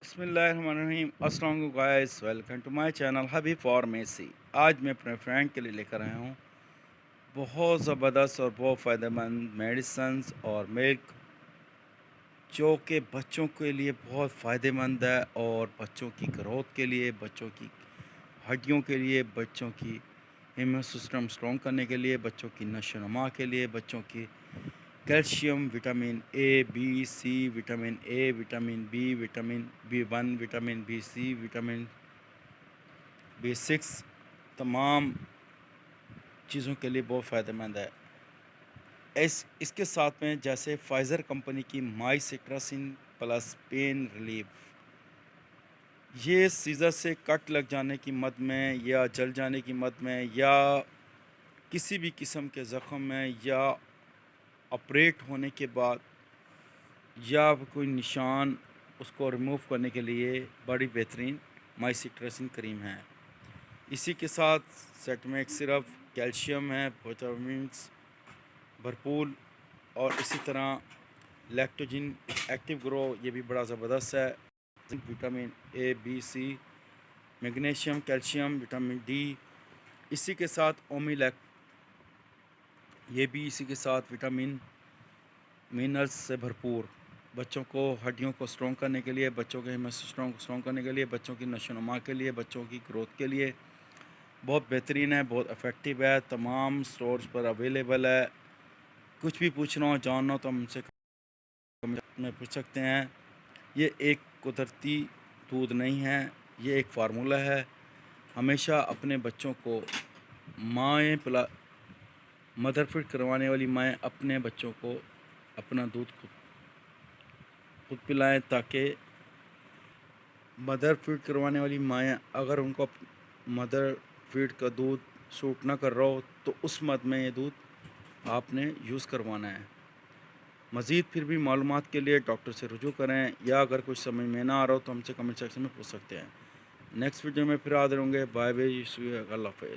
بسم اللہ الرحمن الرحیم۔ السلام علیکم guys, welcome to my channel Hubby Pharmacy. آج میں اپنے فرینڈ کے لیے لے کر آیا ہوں بہت زبردست اور بہت فائدہ مند میڈیسنز اور ملک، جو کہ بچوں کے لیے بہت فائدہ مند ہے، اور بچوں کی گروتھ کے لیے، بچوں کی ہڈیوں کے لیے، بچوں کی امیون سسٹم سٹرونگ کرنے کے لیے، بچوں کی نشو و نما کے لیے، بچوں کی calcium, vitamin A B C, vitamin A, vitamin B, vitamin B1، vitamin B C، vitamin B6، تمام چیزوں کے لیے بہت فائدہ مند ہے۔ اس کے ساتھ میں جیسے فائزر کمپنی کی مائی سٹراسن پلس پین ریلیف، یہ سیزر سے کٹ لگ جانے کی مد میں، یا جل جانے کی مد میں، یا کسی بھی قسم کے زخم میں، یا آپریٹ ہونے کے بعد، یا کوئی نشان، اس کو ریموو کرنے کے لیے بڑی بہترین مائی سٹراسن کریم ہے۔ اسی کے ساتھ سیٹمیک سرپ، کیلشیم ہے، وٹامنس بھرپور، اور اسی طرح لیکٹوجن ایکٹیو گرو، یہ بھی بڑا زبردست ہے۔ Vitamin A B C, magnesium, calcium, vitamin D, اسی کے ساتھ اومیلیک، یہ بھی اسی کے ساتھ وٹامن منرلز سے بھرپور، بچوں کو ہڈیوں کو سٹرونگ کرنے کے لیے، بچوں کے امیون سسٹم کو سٹرونگ کرنے کے لیے، بچوں کی نشو و نما کے لیے، بچوں کی گروتھ کے لیے بہت بہترین ہے، بہت افیکٹو ہے۔ تمام سٹورز پر اویلیبل ہے۔ کچھ بھی پوچھنا ہو، جاننا ہو تو ہم سے میں پوچھ سکتے ہیں۔ یہ ایک قدرتی دودھ نہیں ہے، یہ ایک فارمولہ ہے۔ ہمیشہ اپنے بچوں کو مدر فیڈ کروانے والی مائیں اپنے بچوں کو اپنا دودھ خود پلائیں، تاکہ مدر فیڈ کروانے والی مائیں اگر ان کو مدر فیڈ کا دودھ سوٹ نہ کر رہا ہو تو اس مد میں یہ دودھ آپ نے یوز کروانا ہے۔ مزید پھر بھی معلومات کے لیے ڈاکٹر سے رجوع کریں، یا اگر کچھ سمجھ میں نہ آ رہا ہو تو ہم سے کمنٹ سیکشن میں پوچھ سکتے ہیں۔ نیکسٹ ویڈیو میں پھر حاضر ہوں گے۔ بائے بائے، اللہ حافظ۔